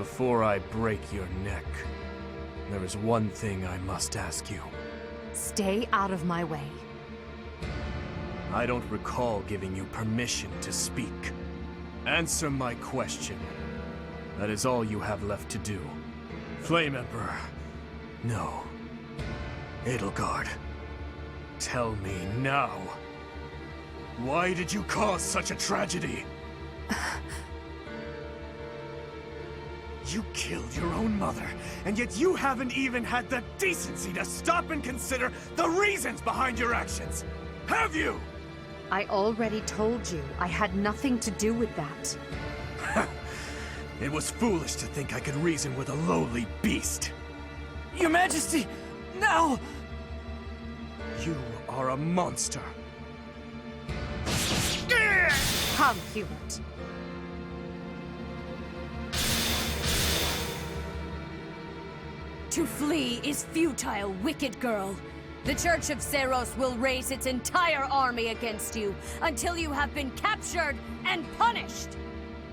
Before I break your neck, there is one thing I must ask you. Stay out of my way. I don't recall giving you permission to speak. Answer my question. That is all you have left to do. Flame Emperor. No. Edelgard. Tell me now. Why did you cause such a tragedy? You killed your own mother, and yet you haven't even had the decency to stop and consider the reasons behind your actions! Have you? I already told you I had nothing to do with that. It was foolish to think I could reason with a lowly beast. Your Majesty, now! You are a monster. Come, Hubert. To flee is futile, wicked girl. The Church of Seiros will raise its entire army against you until you have been captured and punished.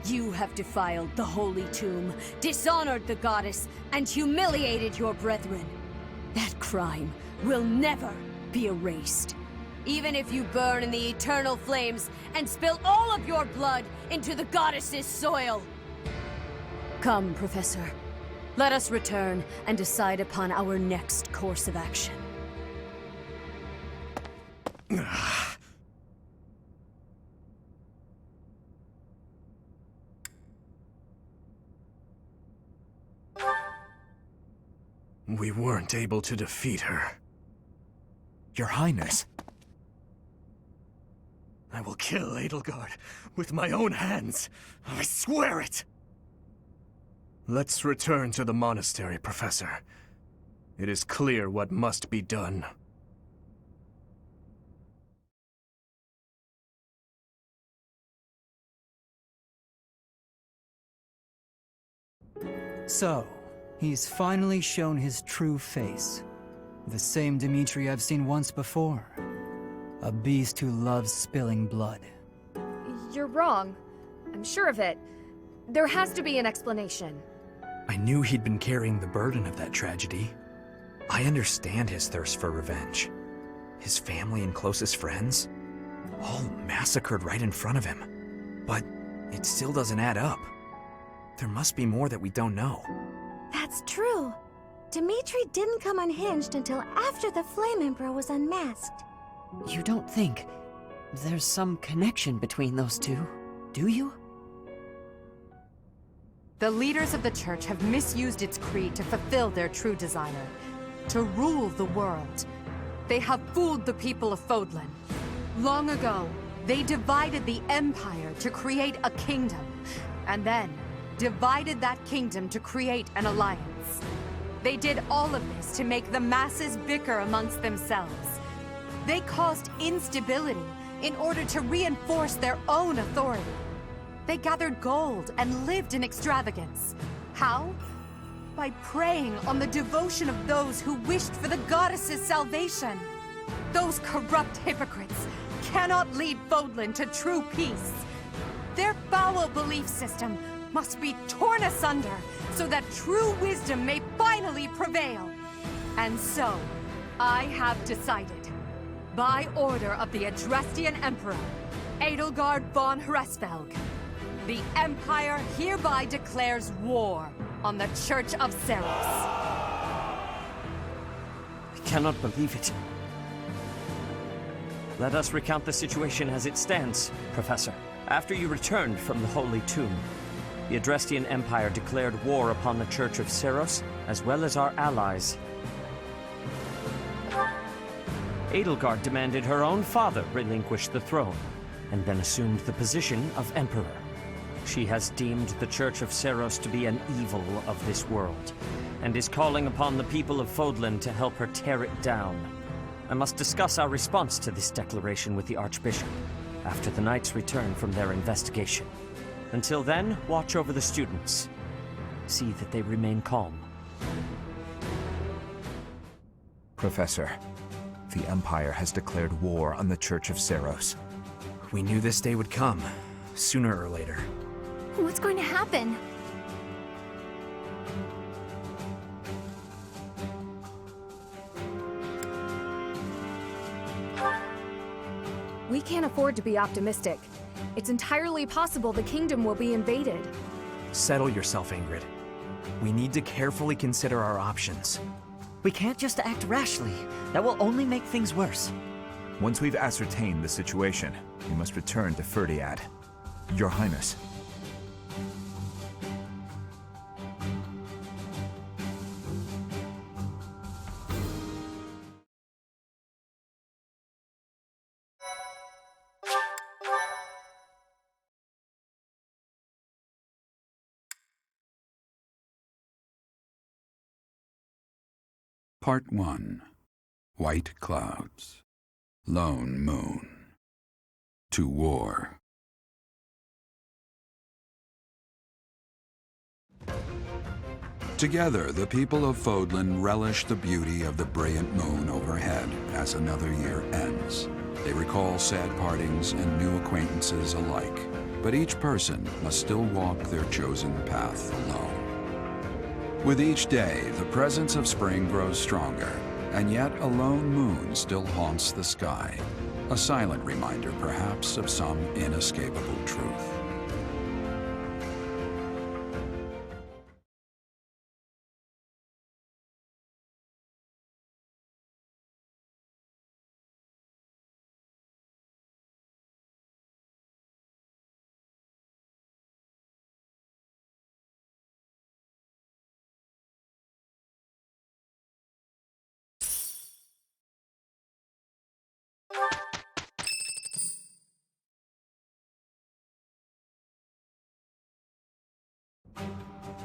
You have defiled the Holy Tomb, dishonored the goddess, and humiliated your brethren. That crime will never be erased. Even if you burn in the eternal flames and spill all of your blood into the goddess's soil. Come, Professor. Let us return and decide upon our next course of action. We weren't able to defeat her. Your Highness. I will kill Edelgard with my own hands. I swear it! Let's return to the monastery, Professor. It is clear what must be done. So, he's finally shown his true face. The same Dimitri I've seen once before. A beast who loves spilling blood. You're wrong. I'm sure of it. There has to be an explanation. I knew he'd been carrying the burden of that tragedy. I understand his thirst for revenge. His family and closest friends, all massacred right in front of him. But it still doesn't add up. There must be more that we don't know. That's true. Dimitri didn't come unhinged until after the Flame Emperor was unmasked. You don't think there's some connection between those two, do you? The leaders of the Church have misused its creed to fulfill their true desire. To rule the world. They have fooled the people of Fodlan. Long ago, they divided the Empire to create a kingdom. And then, divided that kingdom to create an alliance. They did all of this to make the masses bicker amongst themselves. They caused instability in order to reinforce their own authority. They gathered gold and lived in extravagance. How? By preying on the devotion of those who wished for the goddess's salvation. Those corrupt hypocrites cannot lead Fodlan to true peace. Their foul belief system must be torn asunder so that true wisdom may finally prevail. And so, I have decided, by order of the Adrestian Emperor, Edelgard von Hresvelg, the Empire hereby declares war on the Church of Seiros. I cannot believe it. Let us recount the situation as it stands, Professor. After you returned from the Holy Tomb, the Adrestian Empire declared war upon the Church of Seiros, as well as our allies. Edelgard demanded her own father relinquish the throne, and then assumed the position of Emperor. She has deemed the Church of Seiros to be an evil of this world, and is calling upon the people of Fodlan to help her tear it down. I must discuss our response to this declaration with the Archbishop, after the Knights return from their investigation. Until then, watch over the students. See that they remain calm. Professor, the Empire has declared war on the Church of Seiros. We knew this day would come, sooner or later. What's going to happen? can't afford to be optimistic. It's entirely possible the kingdom will be invaded. Settle yourself, Ingrid. We need to carefully consider our options. We can't just act rashly. That will only make things worse. Once we've ascertained the situation, we must return to Ferdiad. Your Highness. Part 1. White Clouds. Lone Moon. To war. Together, the people of Fodlan relish the beauty of the brilliant moon overhead as another year ends. They recall sad partings and new acquaintances alike, but each person must still walk their chosen path alone. With each day, the presence of spring grows stronger, and yet a lone moon still haunts the sky, a silent reminder perhaps of some inescapable truth.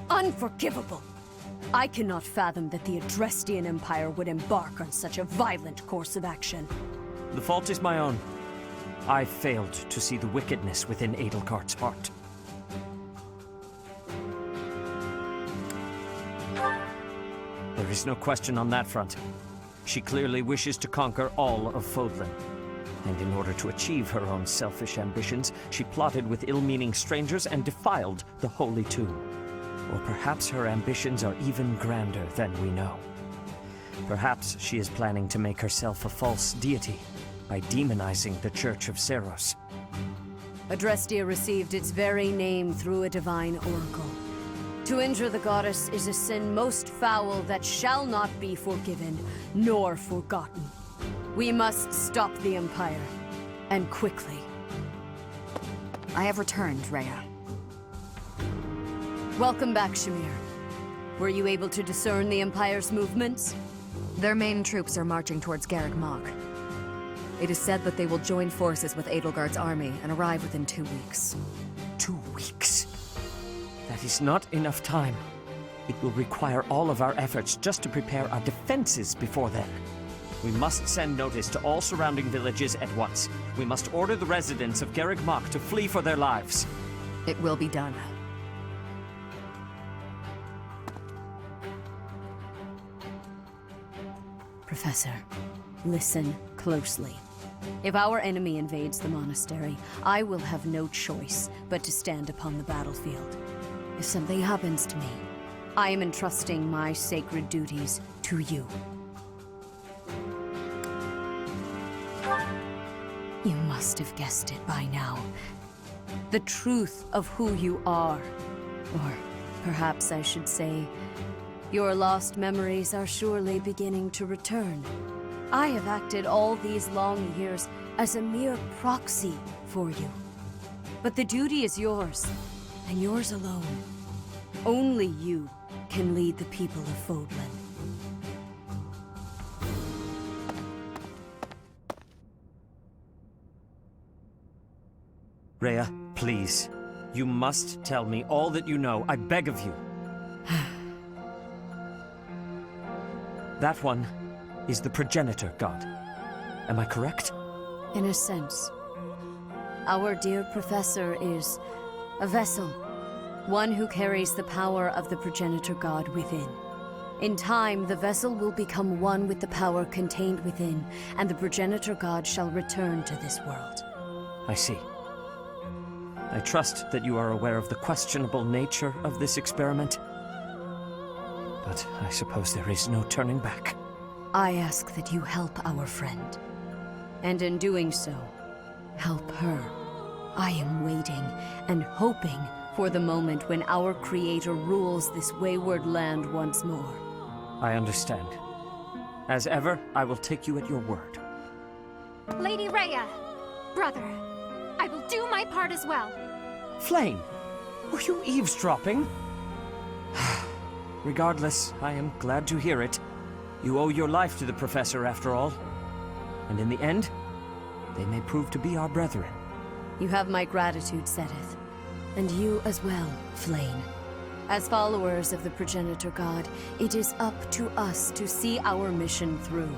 Unforgivable! I cannot fathom that the Adrestian Empire would embark on such a violent course of action. The fault is my own. I failed to see the wickedness within Edelgart's heart. There is no question on that front. She clearly wishes to conquer all of Fodlan. And in order to achieve her own selfish ambitions, she plotted with ill-meaning strangers and defiled the Holy Tomb. Or perhaps her ambitions are even grander than we know. Perhaps she is planning to make herself a false deity by demonizing the Church of Seiros. Adrestia received its very name through a divine oracle. To injure the goddess is a sin most foul that shall not be forgiven, nor forgotten. We must stop the Empire, and quickly. I have returned, Rhea. Welcome back, Shamir. Were you able to discern the Empire's movements? Their main troops are marching towards Garreg Mach. It is said that they will join forces with Edelgard's army and arrive within 2 weeks. 2 weeks? That is not enough time. It will require all of our efforts just to prepare our defenses before then. We must send notice to all surrounding villages at once. We must order the residents of Garreg Mach to flee for their lives. It will be done. Professor, listen closely. If our enemy invades the monastery, I will have no choice but to stand upon the battlefield. If something happens to me, I am entrusting my sacred duties to you. You must have guessed it by now. The truth of who you are. Or perhaps I should say, your lost memories are surely beginning to return. I have acted all these long years as a mere proxy for you. But the duty is yours, and yours alone. Only you can lead the people of Fodlan. Rhea, please. You must tell me all that you know. I beg of you. That one is the progenitor god. Am I correct? In a sense. Our dear professor is a vessel. One who carries the power of the progenitor god within. In time, the vessel will become one with the power contained within, and the progenitor god shall return to this world. I see. I trust that you are aware of the questionable nature of this experiment. But I suppose there is no turning back. I ask that you help our friend. And in doing so, Help her. I am waiting and hoping for the moment when our Creator rules this wayward land once more. I understand. As ever, I will take you at your word. Lady Rhea, brother, I will do my part as well. Flame, were you eavesdropping? Regardless, I am glad to hear it. You owe your life to the Professor, after all. And in the end, they may prove to be our brethren. You have my gratitude, Seteth. And you as well, Flame. As followers of the Progenitor God, it is up to us to see our mission through.